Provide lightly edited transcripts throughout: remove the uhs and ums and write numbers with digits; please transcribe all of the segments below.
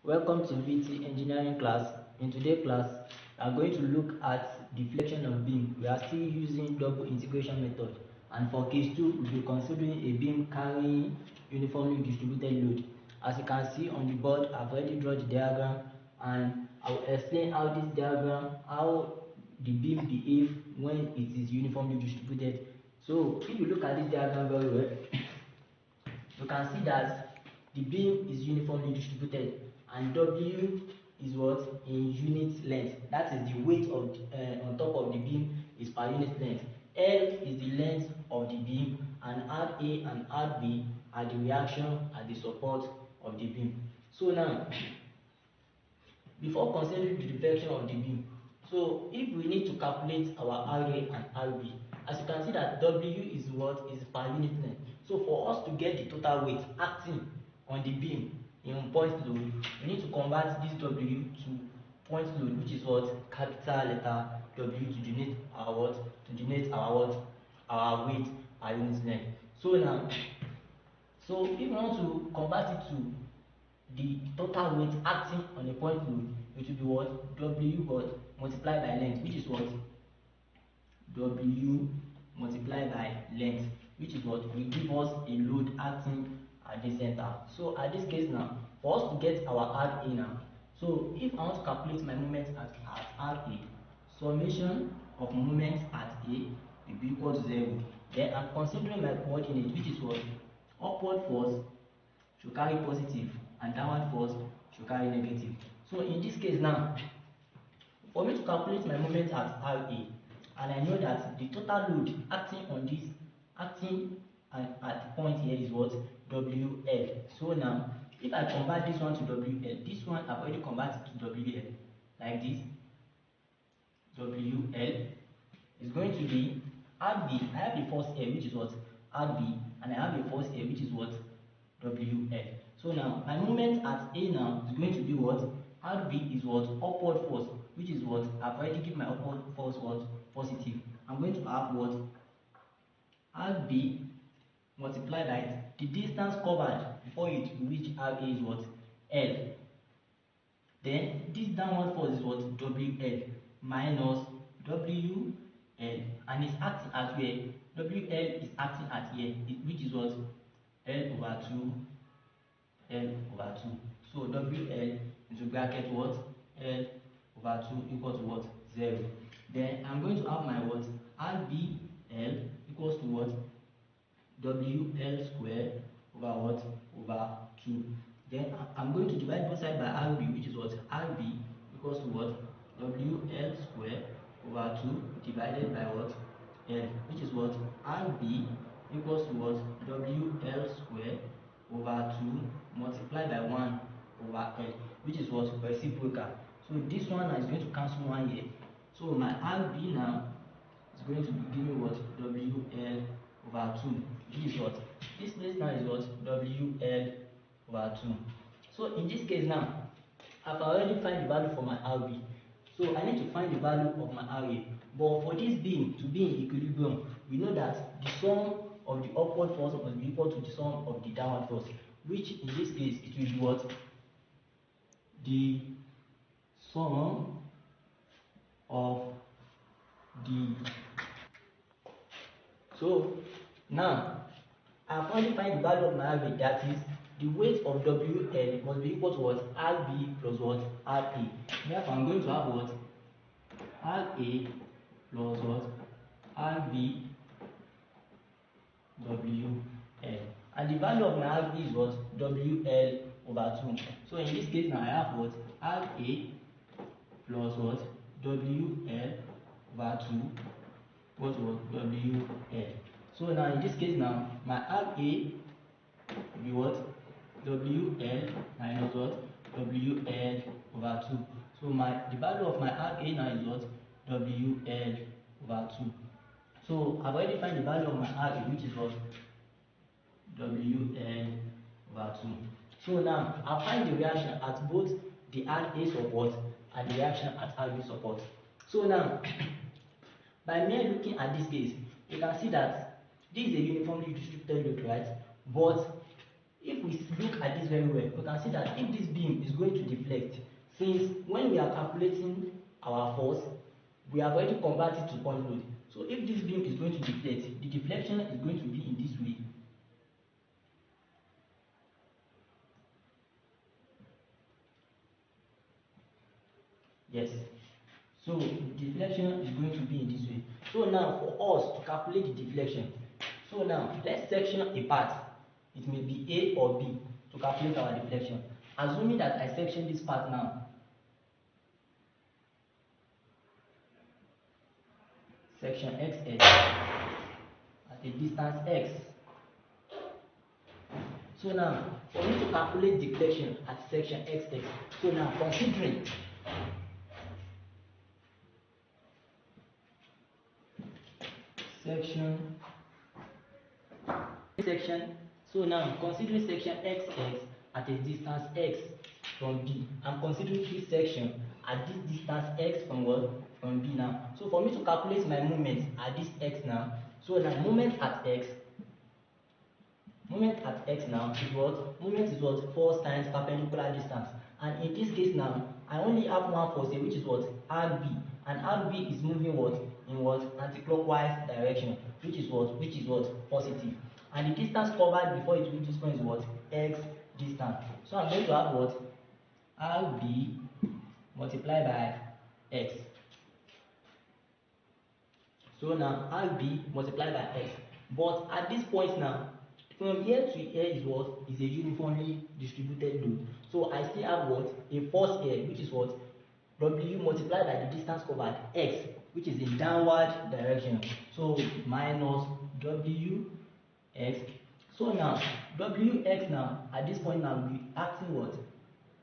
Welcome to VT engineering class. In today's class, we are going to look at deflection of beam. We are still using double integration method, and for case 2, we'll be considering a beam carrying uniformly distributed load. As you can see on the board, I've already drawn the diagram, and I will explain how this diagram, how the beam behave when it is uniformly distributed. So if you look at this diagram very well, you can see that the beam is uniformly distributed and W is what in unit length. That is the weight of on top of the beam is per unit length. L is the length of the beam, and RA and RB are the reaction at the support of the beam. So now, before considering the deflection of the beam, so if we need to calculate our RA and RB, as you can see that W is what is per unit length. So for us to get the total weight acting on the beam in point load, we need to convert this W to point load, which is what capital letter W to denote our what our weight per unit length. So now, so if we want to convert it to the total weight acting on a point load, it will be what W what multiplied by length, which is what W multiplied by length, which is what will give us a load acting at the center. So at this case now, for us to get our RA now, so if I want to calculate my moment at RA, summation of moments at A will be equal to 0. Then I'm considering my coordinate, which is what upward force should carry positive and downward force should carry negative. So in this case now, for me to calculate my moment at RA, and I know that the total load acting on this, acting at the point here is what WL. So now, if I convert this one to WL, this one I've already converted to WL, like this, WL is going to be RB. I have the force here, which is what RB, and I have the force here, which is what WL. So now, my moment at A now is going to be what RB is what upward force, which is what I've already given my upward force what positive. I'm going to have what RB multiplied by the distance covered before it reach RA is what L. Then this downward force is what WL minus WL, and it's acting at where WL is acting at here, which is what L over 2, L over 2. So WL into bracket what L over 2 equal to what 0. Then I'm going to have my what RBL equals to what WL square over what over 2. Then I'm going to divide both sides by RB, which is what RB equals to what WL square over 2 divided by what L, which is what RB equals to what WL square over 2 multiplied by 1 over L, which is what reciprocal. So this one is going to cancel 1 here. So my RB now is going to be giving what WL over 2, which is what this place now is what WL over 2. So in this case now, I've already find the value for my RB. So I need to find the value of my RA. But for this beam to be in equilibrium, we know that the sum of the upward force must be equal to the sum of the downward force, which in this case it will be what? The sum of the. So now I've only find the value of my RB, that is the weight of WL must be equal to what RB plus what RA. Therefore I'm going to have what RA plus what RB WL, and the value of my RB is what WL over 2. So in this case now I have what RA plus what WL over 2 equals what WL. So now in this case now my RA will be what WL minus what WL over 2. So the value of my RA now is what WL over 2. So I've already find the value of my RA, which is what WL over 2. So now I'll find the reaction at both the RA support and the reaction at RB support. So now by mere looking at this case, you can see that this is a uniformly distributed load, right? But if we look at this very well, we can see that if this beam is going to deflect, since when we are calculating our force, we have already converted to point load. So if this beam is going to deflect, the deflection is going to be in this way. Yes. So deflection is going to be in this way. So now for us to calculate the deflection, so now let's section a part. It may be A or B to calculate our deflection. Assuming that I section this part now. Section XX at a distance X. So now for me to calculate deflection at section XX, so now considering section, so now considering section XX at a distance X from B, I'm considering this section at this distance X from what? From B now. So for me to calculate my movement at this X now, so now moment at X now is what? Moment is what? Force times perpendicular distance. And in this case now, I only have one force here, which is what? RB. And RB is moving what? In what? Anti-clockwise direction, which is what? Which is what? Positive. And the distance covered before it reaches this point is what? X distance. So I'm going to have what? RB multiplied by X. So now RB multiplied by X. But at this point now, from here to here is what? Is a uniformly distributed load. So I still have what? A force here, which is what? W multiplied by the distance covered, X, which is in downward direction. So minus WX. So now WX now at this point now will be acting what?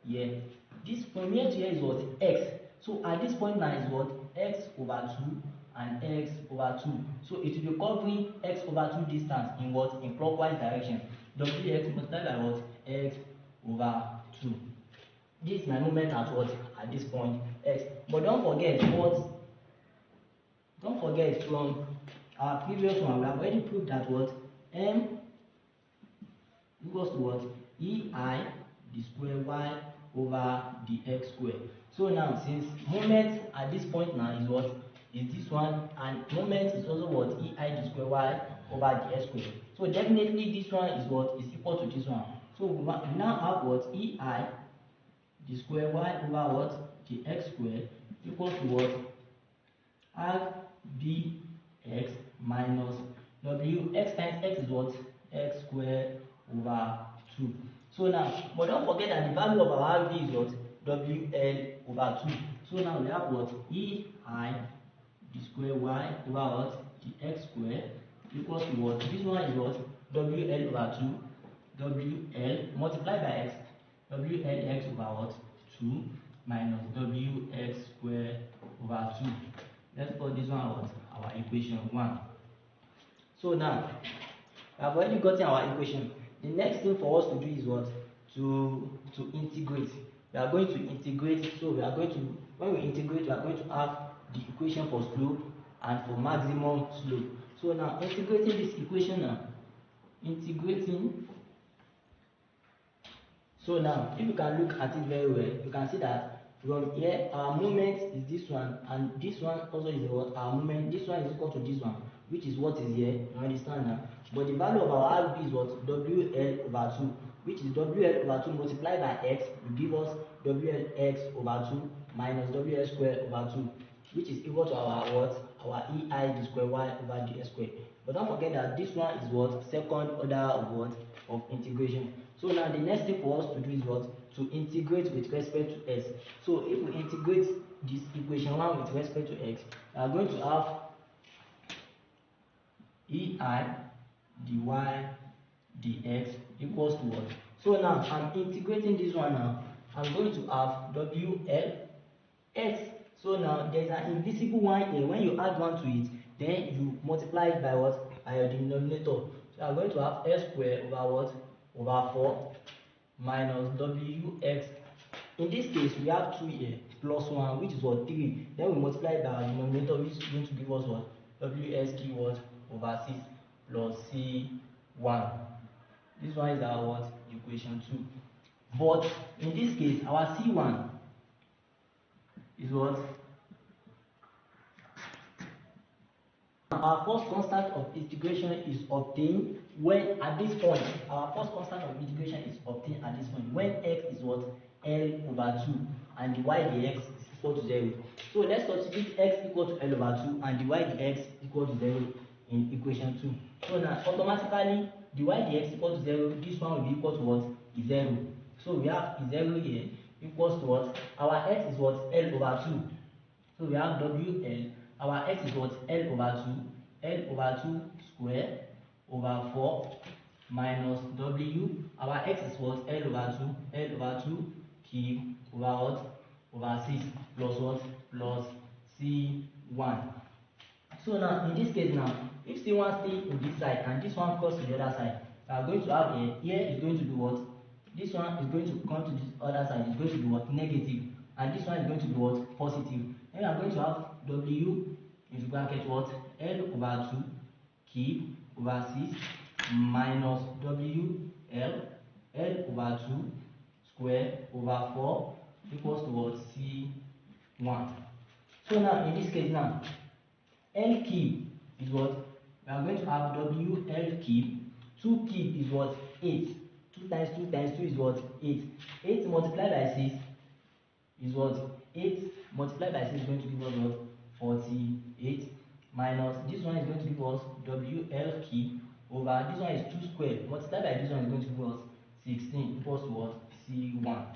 Yeah. This from here to here is what? X. So at this point now is what? X over 2 and X over 2. So it will be covering X over 2 distance in what? In clockwise direction. WX multiplied by what? X over 2. This is my moment at what? At this point X. But don't forget from our previous one, we have already proved that what? M equals to what? EI the square y over the x square. So now since moment at this point now is what? Is this one, and moment is also what? EI the square y over the x square. So definitely this one is what? Is equal to this one. So we now have what? EI the square y over what? The x square equals to what? RBX minus W. X times x is what? X square over 2. So now, but don't forget that the value of our RB is what? WL over 2. So now we have what? EI the square y over what? The x square equals to what? This one is what? WL over 2. WL multiplied by x. WLX over what? 2 minus WX square over 2. Let's call this one what? Our equation 1. So now, we have already gotten our equation. The next thing for us to do is what? To integrate. We are going to integrate. So we are going to, when we integrate, we are going to have the equation for slope and for maximum slope. So now integrating this equation now, so now if you can look at it very well, you can see that from here our moment is this one, and this one also is what? Our moment. This one is equal to this one, which is what is here. You understand now? But the value of our RB is what? WL over 2, which is WL over 2 multiplied by x will give us WLX over 2 minus WL square over 2, which is equal to our what? Our EI the square y over the x square. But don't forget that this one is what? Second order of what? Of integration. So now the next thing for us to do is what? To integrate with respect to x. So if we integrate this equation 1 with respect to x, we are going to have EI dy dx equals to what? So now I'm integrating this one now. I'm going to have WL x. So now there's an invisible one here. When you add 1 to it, then you multiply it by what? By your denominator. So I'm going to have x squared over what? Over 4 minus WX. In this case, we have 2 here plus 1, which is what? 3. Then we multiply it by our denominator, which is going to give us what? WX what? Over 6 plus C1. This one is our what? equation 2. But in this case, our C1 is what? Our first constant of integration is obtained when at this point, our first constant of integration is obtained at this point when x is what? L over 2 and dy dx is equal to 0. So let's substitute x equal to L over 2 and dy dx equal to 0 in equation 2. So now automatically dy dx equal to 0, this one will be equal to what? 0. So we have 0 here equals to what? Our x is what? L over 2. So we have WL. Our x is what? L over 2. L over 2 square over 4 minus W. Our x is what? L over 2. L over 2 cube over what? Over 6 plus what? Plus C1. So now in this case now, if C1 stays in this side and this one goes to the other side, we are going to have a here is going to be what? This one is going to come to this other side, is going to be what? Negative. And this one is going to be what? Positive. Then we are going to have W into bracket what? L over 2 cube over 6 minus WL L over 2 square over 4 equals to what? C1. So now in this case now, L cube is what? We are going to have WL cube. 2 cube is what? 8. 2 times 2 times 2 is what? 8. 8 multiplied by 6 is what? 8 multiplied by 6 is going to give us what? 48 minus this one is going to give us WL cube over this one is 2 squared multiplied by this one is going to give us 16 equals to what? C1.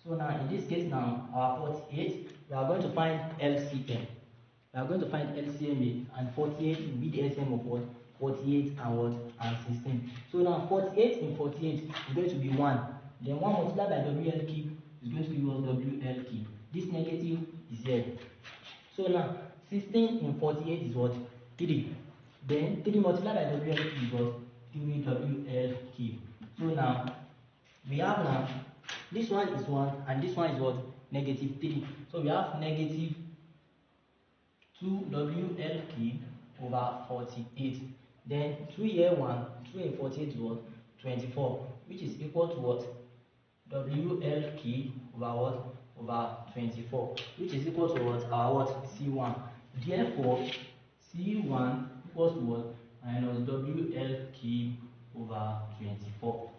So now in this case now, our 48, we are going to find LCM. We are going to find LCM and 48 will be the LCM of what? 48 and what? And 16. So now 48 in 48 is going to be 1. Then 1 multiplied by WL cube is going to give us WL cube. This negative is here. So now 16 in 48 is what? 3. Then 3 multiplied by WL cube is what? 3 WL cube. So now we have now this one is 1 and this one is what? Negative 3. So we have negative 2 WL cube over 48. Then 2 here 1, 2 in 48 is what? 24, which is equal to what? WL cube over what? Over 24, which is equal to what? Our what? C1. Therefore, C1 equals to what? Minus WL cube over 24.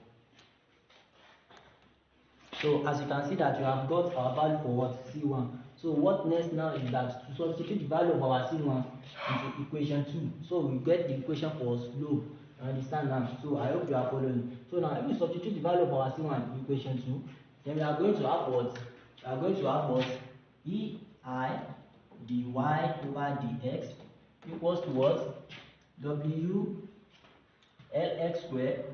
So as you can see that you have got our value for what? C1. So what next now is that to substitute the value of our C1 into equation 2. So we get the equation for slope. You understand now? So I hope you are following. So now if we substitute the value of our C1 in equation 2, then we are going to have what? We are going to have what? EI dy over dx equals to what? W Lx squared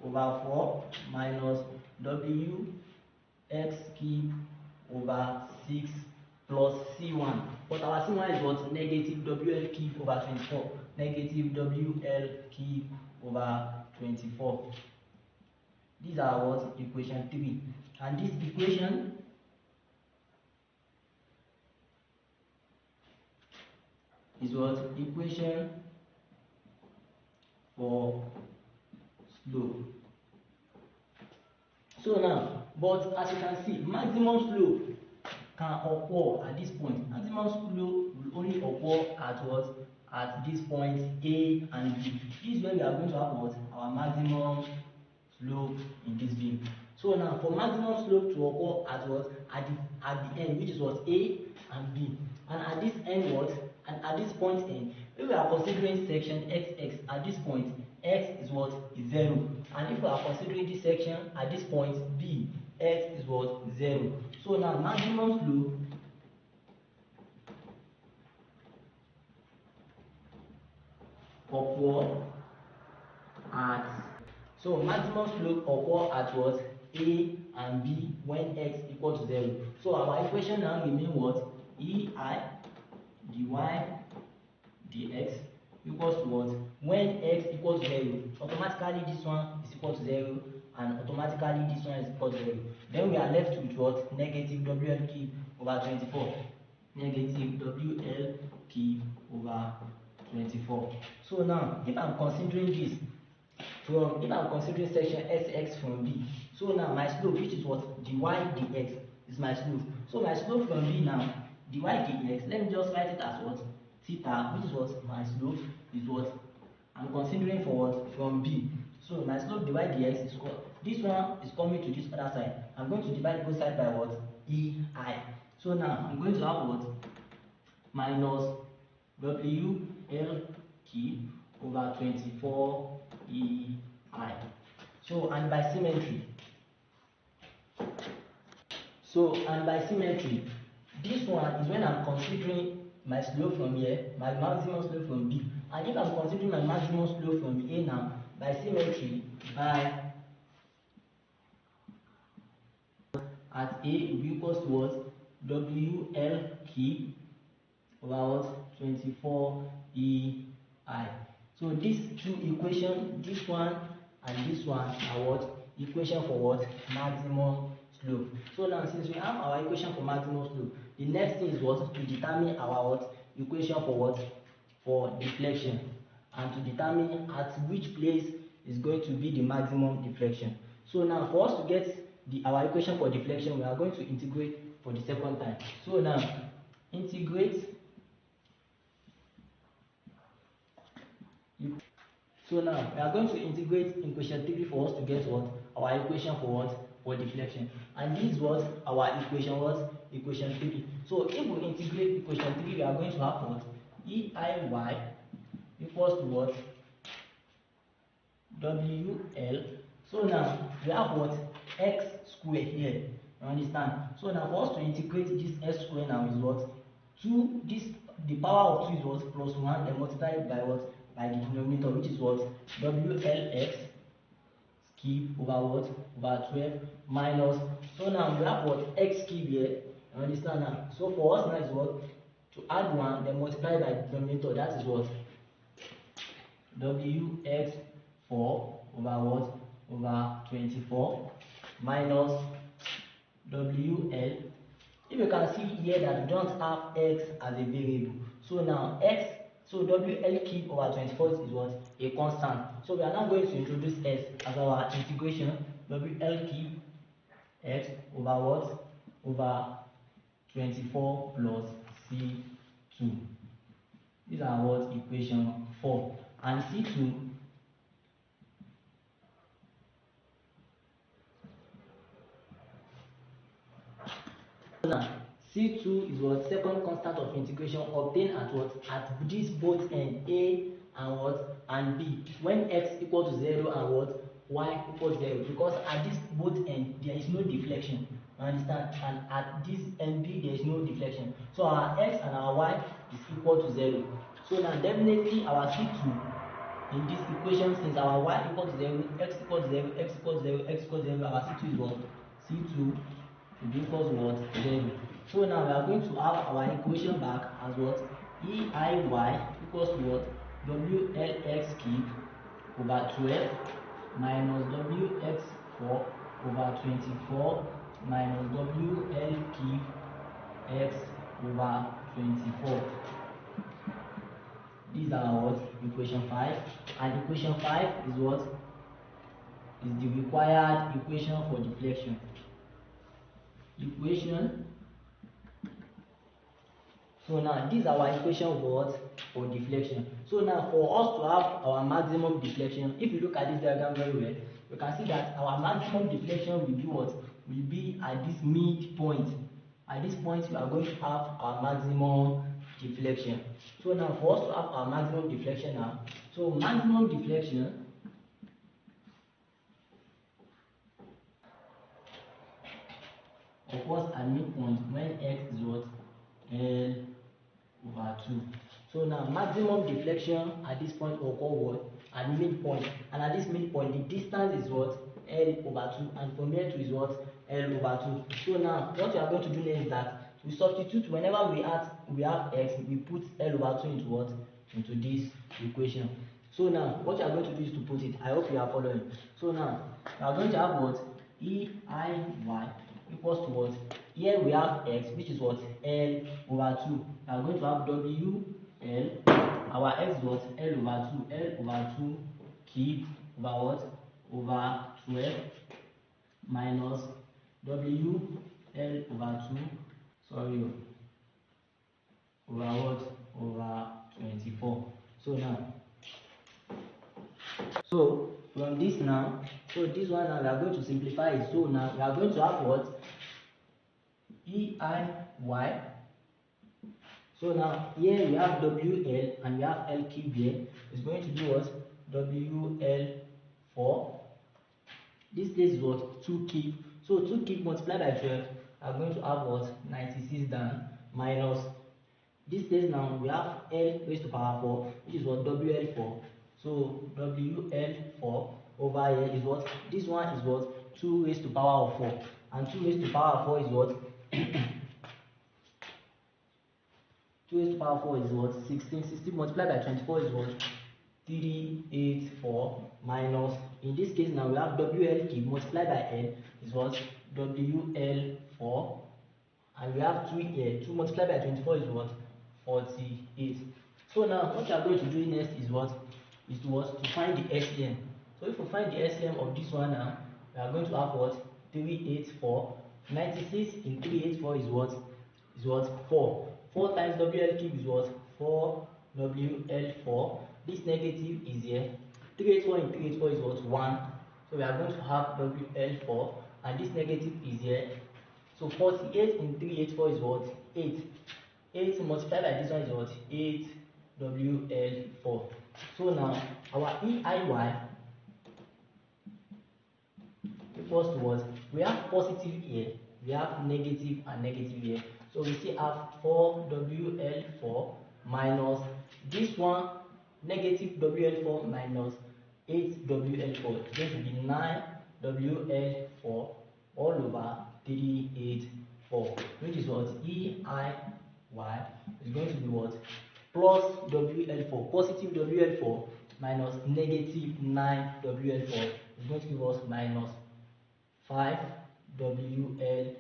over 4 minus W x cube over 6 plus C1. But our C1 is what? Negative WL cube over 24. Negative WL cube over 24. These are what? Equation 3. And this equation is what? Equation for slope. So now, but as you can see, maximum slope can occur at this point. Maximum slope will only occur at what? At this point A and B. This is where we are going to have what? Our maximum slope in this beam. So now, for maximum slope to occur at what? At the end, which is what? A and B. And at this end what? And at this point N, if we are considering section XX at this point, X is what? Is 0. And if we are considering this section at this point B, X is what? 0. So now maximum slope occur at, so maximum slope occur at what? A and B when X equal to 0. So our equation now remain what? EI dy dx equals to what? When X equals to 0, automatically this one is equal to 0 and automatically this one is equal to 0. Then we are left with what? Negative WL cube over 24. Negative WL cube over 24. So now, if I'm considering this, from, if I'm considering section SX from B, so now my slope, which is what, dy dx, is my slope. So my slope from B now, dy dx, let me just write it as what, theta, which is what, my slope is what I'm considering for what, from B. So my slope dy dx is what, this one is coming to this other side. I'm going to divide both sides by what, ei. So now I'm going to have what, minus WLQ over 24 EI. So, and by symmetry, this one is when I'm considering my slope from here, my maximum slope from B. And if I'm considering my maximum slope from A now, by symmetry, by at A will be equals to what, WLQ over what, 24 EI. So these two equations, this one and this one, are what, equation for what, maximum slope. So now since we have our equation for maximum slope, the next thing is what, to determine our what, equation for what, for deflection, and to determine at which place is going to be the maximum deflection. So now for us to get our equation for deflection, we are going to integrate for the second time. So now integrate. So now we are going to integrate in question 3 for us to get what, our equation for what, for deflection. And this is what, our equation was, equation 3. So if we integrate equation 3, we are going to have what, EIY equals to what, WL. So now we have what, x squared here. You understand? So now for us to integrate this x squared now is what, 2, this, the power of 2 is what, plus 1, then multiplied by what, by the denominator, which is what, WLX cube over what, over 12 minus, so now we have what, x cube here. You understand now? So for us now is what, to add 1, then multiply by the denominator, that is what, WX4 over what, over 24 minus WL. If you can see here that we don't have x as a variable, so now x, so WL cube over 24 is what, a constant. So we are now going to introduce s as our integration, WL cube x over what, over 24 plus C2. These are what, equation 4. And C2 now, C2 is what, second constant of integration obtained at what, at this both end, A and what, and B, when x equal to 0 and what, y equal to 0, because at this both end there is no deflection. You understand? And at this end B there is no deflection. So our x and our y is equal to 0. So now definitely our C2 in this equation, since our y equal to 0, x equal to 0, x equal to 0, x equal to 0, our C2 is what? C2 will be equal to what? 0. So now we are going to have our equation back as what? EIY equals to what? WLX cube over 12 minus WX4 over 24 minus WL cube x over 24. These are what? Equation 5. And equation 5 is what? Is the required equation for deflection. Equation. So now this is our equation for what? For deflection. So now for us to have our maximum deflection, if you look at this diagram very well, you can see that our maximum deflection will be what? Will be at this midpoint. At this point we are going to have our maximum deflection. So now for us to have our maximum deflection now, so maximum deflection occurs at midpoint when x is what? L over 2. So now maximum deflection at this point will occur what? At midpoint. And at this midpoint the distance is what? L over 2, and from here to is what? L over 2. So now what we are going to do next is that we substitute whenever we have x, we put L over 2 into what? Into this equation. So now what you are going to do is to put it. I hope you are following. So now we are going to have what? EIY equals to what? Here we have x, which is what? L over 2. We are going to have WL. Our x is what? L over 2. L over 2 cube over what? Over 12 minus WL over 2, sorry, over what? Over 24. So from this now, so this one now we are going to simplify it. So now we are going to have what? EIY. So now here we have WL and we have L cube here. It's going to be what? WL4. This place is what? 2 cube. So 2 cube multiplied by 12. I'm going to have what? 96 down minus this place now we have L raised to power 4, which is what? WL4. So WL4 over here is what? This one is what? 2 raised to power of 4. And 2 raised to power of 4 is what? 2 raised to power 4 is what? 16. 16 multiplied by 24 is what? 384 minus, in this case now we have WL cube multiplied by N is what? WL4. And we have 2 here. 2 multiplied by 24 is what? 48. So now what we are going to do next is what? Is to what? To find the SCM. So if we find the SCM of this one now, we are going to have what? 384. 96 in 384 is what? Is what? 4. 4 times WL cube is what? 4 WL4. This negative is here. 384 in 384 is what? 1. So we are going to have WL4 and this negative is here. So 48 in 384 is what? 8. 8 multiplied by this one is what? 8 WL4. So now our EIY equals to what? We have positive here, we have negative and negative here. So we still have 4 WL4 minus this one, negative WL4 minus 8 WL4. It's going to be 9 WL4 all over 384, which is what? EIY is going to be what? Plus WL4, positive WL4 minus negative 9 WL4 is going to give us minus 5 WL4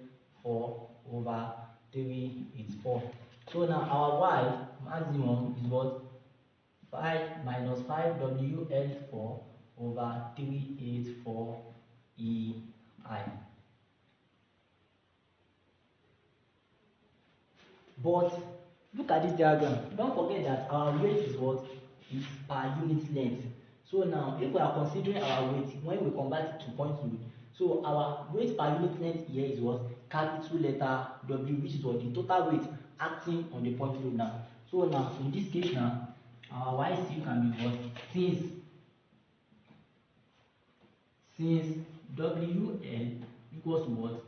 over 384. So now our Y maximum is what? 5 minus 5 WL4 over 384 EI. But look at this diagram. Don't forget that our weight is what? Is per unit length. So now if we are considering our weight when we convert it to point load, so our weight per unit length here is what? Capital letter W, which is what? The total weight acting on the point load now. So now in this case now, our YC can be what? Since WL equals to what?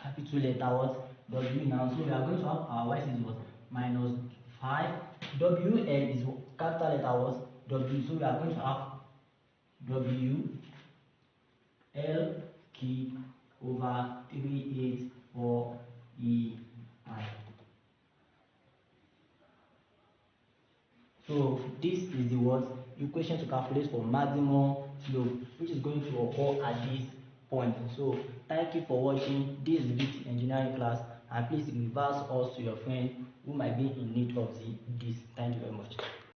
Capital letter what? W now. So we are going to have our YC is what? Minus 5. WL is capital letter what? W. So we are going to have W L cube over 384 EI. So this is the what? Equation to calculate for maximum flow, which is going to occur at this point. So thank you for watching this bit engineering class, and please reverse us to your friend who might be in need of this. Thank you very much.